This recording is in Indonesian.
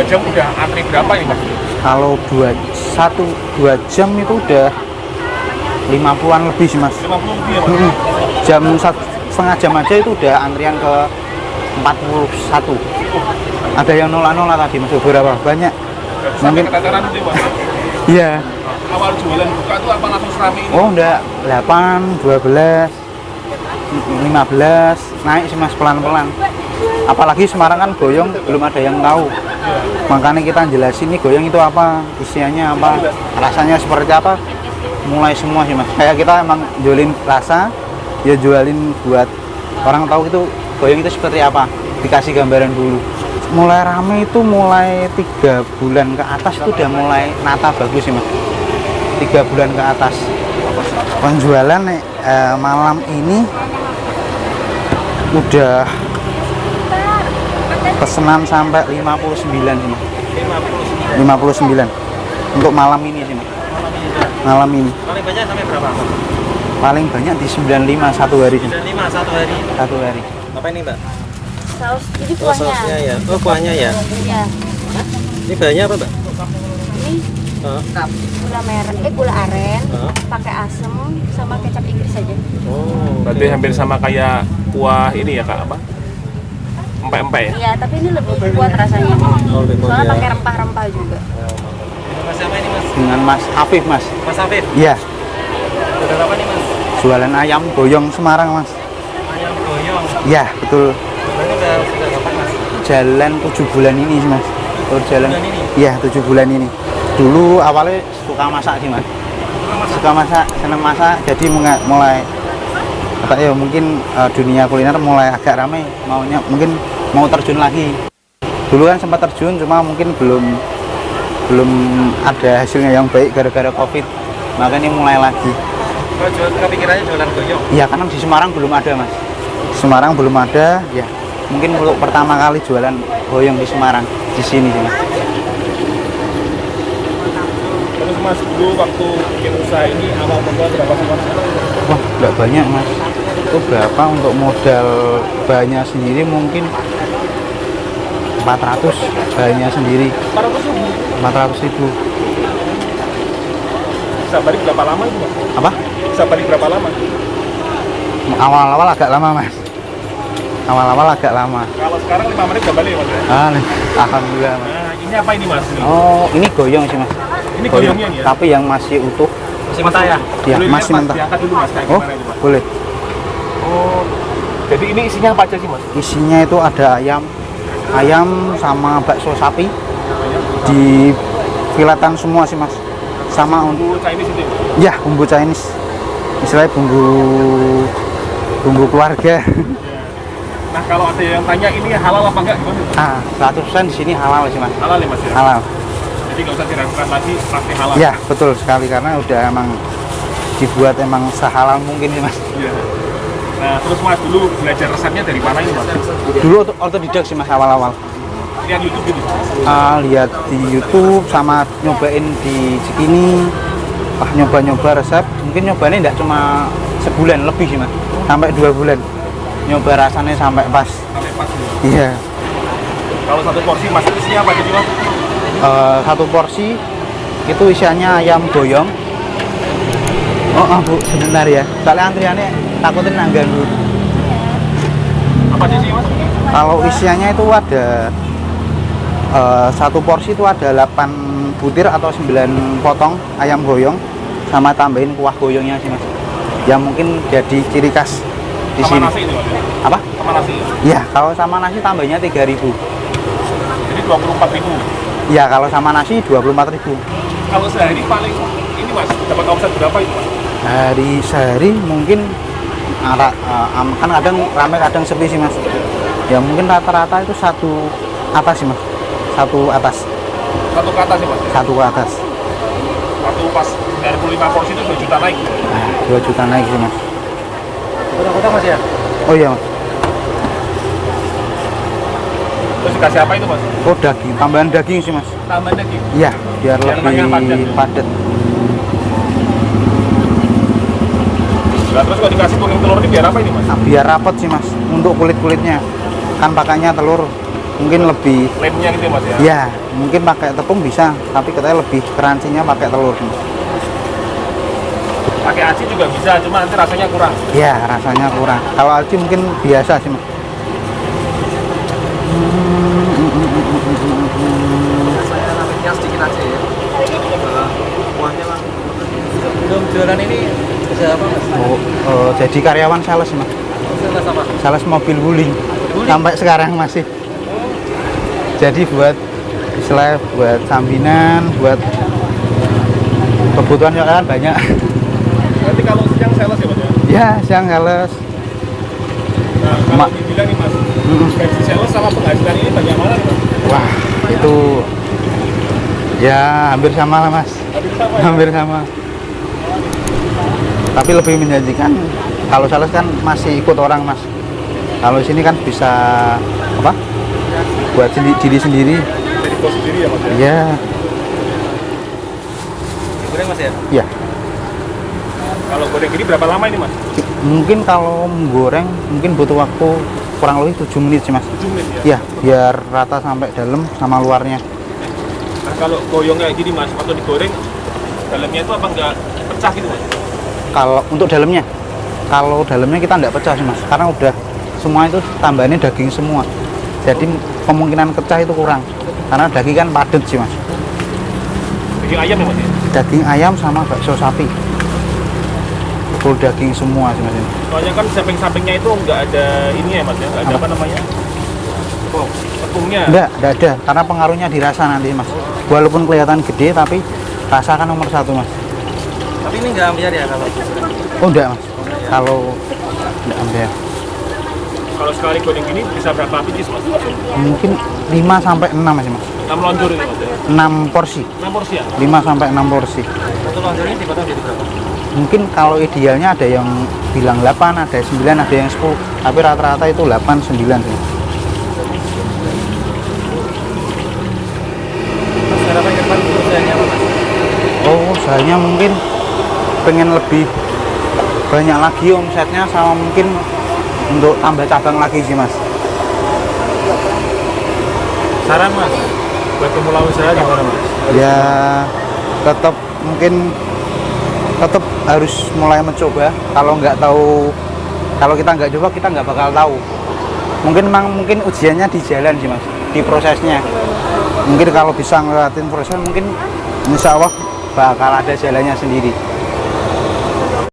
jam udah antri berapa ini Mas? Kalau 2 jam itu udah 50-an lebih sih Mas. 50 lebih ya Mas? Jam setengah jam aja itu udah antrian ke 41. Ada yang nolak-nolak tadi Mas, beberapa banyak. Sampai keteteran itu Mas? Iya. Awal jualan buka tuh apa langsung serame ini? Oh enggak, 8, 12, 15, naik sih Mas pelan-pelan. Apalagi Semarang kan goyong belum ada yang tahu. Makanya kita jelasin nih goyong itu apa, isiannya apa, rasanya seperti apa. Mulai semua sih Mas. Kayak kita emang jualin rasa, ya jualin buat orang tahu itu goyong itu seperti apa. Dikasih gambaran dulu. Mulai rame itu mulai 3 bulan ke atas itu udah mulai nata bagus sih Mas. 3 bulan ke atas. Penjualan malam ini udah pesanan sampai 59 sih Mas. 59 untuk malam ini sih Mas. Malam ini. Paling banyak sampai berapa? Paling banyak di 95 satu hari. 95 satu hari. Satu hari. Apa ini Mbak? Saus, ini Oh kuahnya. sausnya ya. Oh kuahnya ya. Iya. Ini bahannya apa Mbak? Ini gula merah, gula aren, pakai asem sama kecap Inggris saja. Oh. Berarti hampir sama kayak kuah ini ya Kak, apa? Empek-empek ya? Iya, tapi ini lebih kuat rasanya. Oh, lebih kuat Soalnya ya. pakai rempah-rempah juga. Mas apa ini Mas? Dengan Mas Afif Mas. Mas Afif. Iya, Udah apa nih Mas? jualan ayam goyong Semarang Mas. Ayam goyong. Iya, betul. Berarti sudah kapan Mas? Jalan 7 bulan ini sih Mas. Baru jalan. Bulan ini? Iya, 7 bulan ini. Dulu awalnya suka masak sih Mas. Suka masak, seneng masak, jadi mulai apa ya mungkin dunia kuliner mulai agak ramai, maunya mungkin mau terjun lagi. Dulu kan sempat terjun, cuma mungkin belum ada hasilnya yang baik gara-gara Covid. Makanya mulai lagi. Kalau kepikirannya jualan goyong. Iya, karena di Semarang belum ada Mas. Semarang belum ada, ya. Mungkin untuk pertama kali jualan goyong di Semarang di sini sih Mas. Terus Mas dulu waktu bikin usaha ini awal modal berapa sih Mas? Wah, nggak banyak Mas. Itu berapa untuk modal bahannya sendiri mungkin 400 bahannya sendiri. 400.000. Bisa balik berapa lama itu Mas? Apa? Bisa balik berapa lama? Awal-awal agak lama Mas. Awal-awal agak lama. Kalau sekarang 5 menit udah balik ya Mas? Alhamdulillah Mas. Nah ini apa ini Mas? Oh, ini goyong sih Mas. Ini goyongnya nih ya? Tapi yang masih utuh. Masih mentah ya? Ya, Boleh masih lihat, Mas, mentah. diangkat dulu Mas, kayak Oh, gimana itu Mas? boleh. Oh, jadi ini isinya apa aja sih Mas? Isinya itu ada ayam sama bakso sapi di filatan semua sih Mas. Sama untuk Bumbu Chinese itu ya? ya bumbu Chinese. Istilahnya bumbu keluarga. Nah kalau ada yang tanya ini halal apa enggak gimana? 100% di sini halal sih Mas. Halal ya Mas ya? Halal. Jadi nggak usah diragukan lagi, pasti halal. Ya, betul sekali karena udah emang dibuat emang sehalal mungkin sih Mas. Iya. Nah terus Mas dulu belajar resepnya dari mana ini Mas? Dulu otodidak sih Mas awal-awal. Lihat YouTube gitu? Lihat di YouTube sama nyobain di Cikini. Nyoba-nyoba resep. Mungkin nyobanya enggak cuma sebulan lebih sih Mas. Sampai 2 bulan. Nyoba rasanya sampai pas. Sampai pas ya? Iya. Kalau satu porsi Mas isinya apa jadi Mas? Satu porsi itu isiannya ayam goyong. Bu, sebentar ya. Soalnya antriannya takutin ganggu. Apa aja sih Mas? Kalau isiannya itu ada satu porsi itu ada 8 butir atau 9 potong ayam goyong sama tambahin kuah goyongnya sih Mas. Yang mungkin jadi ciri khas di Sama sini. nasi itu Mas? Apa? Sama nasi? Ya, kalau sama nasi tambahnya 3.000. Jadi 24.000. Ya, kalau sama nasi 24.000. Kalau sehari paling ini Mas, dapat omset berapa itu Mas? Sehari mungkin kan kadang ramai kadang sepi sih Mas. Ya mungkin rata-rata itu satu atas sih Mas. Satu atas. Satu ke atas ya Mas? Satu ke atas. Waktu pas 25 porsi itu 2 juta naik. 2 juta naik sih Mas. Potong-potong Mas ya? Oh iya Mas. Terus dikasih apa itu Mas? Oh daging, tambahan daging sih Mas. Tambahan daging? Iya, biar Biar lebih padat. padat. Nah, terus kalau dikasih kuning telur ini biar apa ini Mas? Biar rapet sih Mas, untuk kulit-kulitnya. Kan pakainya telur, mungkin lebih Lemnya gitu ya mas ya? ya mungkin pakai tepung bisa, tapi katanya lebih crunchy-nya pakai telur. Pakai aci juga bisa, cuma nanti rasanya kurang. Ya rasanya kurang. Kalau aci mungkin biasa sih mas. Saya namanya sedikit aja ya. Kalinya dikit. Kuahnya lah. Sebelum jualan ini bisa apa mas? Jadi karyawan sales mas. Sales apa? Sales mobil wuling sampai sekarang masih. Jadi buat istilahnya buat sambinan, buat kebutuhan yang banyak. Berarti kalau siang sales ya mas ya? Ya siang sales. Nah kalau dibilang nih mas, gaji sales sama penghasilan ini banyak mana nih mas? Wah itu ya hampir sama lah mas. Hampir sama ya? Hampir sama. Tapi lebih menjanjikan kalau sales kan masih ikut orang mas. Kalau sini kan bisa apa? Buat diri sendiri. Jadi bos sendiri ya mas ya? Ya, Goreng mas ya? ya. Kalau goreng ini berapa lama ini mas? Mungkin kalau menggoreng mungkin butuh waktu kurang lebih 7 menit sih mas. 7 menit ya? Ya, biar rata sampai dalam sama luarnya. Nah kalau goyong kayak gini mas, waktu digoreng dalamnya itu apa enggak pecah gitu mas? Kalau untuk dalamnya, kalau dalamnya kita nggak pecah sih mas, karena udah semua itu tambahannya daging semua. Jadi kemungkinan pecah itu kurang, karena daging kan padat sih mas. Daging ayam ya mas ya? Daging ayam sama bakso sapi, full daging semua sih mas ini. Soalnya kan samping-sampingnya itu enggak ada ini ya mas ya? Enggak ada apa namanya? Tepungnya? Enggak ada, karena pengaruhnya dirasa nanti mas. Walaupun kelihatan gede, tapi rasa kan nomor 1 mas. Tapi ini nggak ambiar ya kalau? Oh enggak mas, kalau enggak ambil. Kalau sekali goreng gini bisa berapa biji mas? Mungkin 5 sampai 6 mas. 6 lonjor ini mas ya? 6 porsi, 6 porsi ya? 5 sampai 6 porsi. Satu lonjor ini dipotong jadi berapa? Mungkin kalau idealnya ada yang bilang 8, ada 9, ada yang 10, tapi rata-rata itu 8, 9 sih. Mas harapan ke depan usahanya apa mas? Oh, usahanya mungkin pengen lebih banyak lagi omsetnya, sama mungkin untuk tambah cabang lagi sih mas. Saran mas, buat pemula usaha gimana mas? Ya tetap mungkin tetap harus mulai mencoba. Kalau nggak tahu, kalau kita nggak coba kita nggak bakal tahu. Mungkin ujiannya di jalan sih mas, di prosesnya. Mungkin kalau bisa ngeliatin proses, mungkin insya Allah bakal ada jalannya sendiri.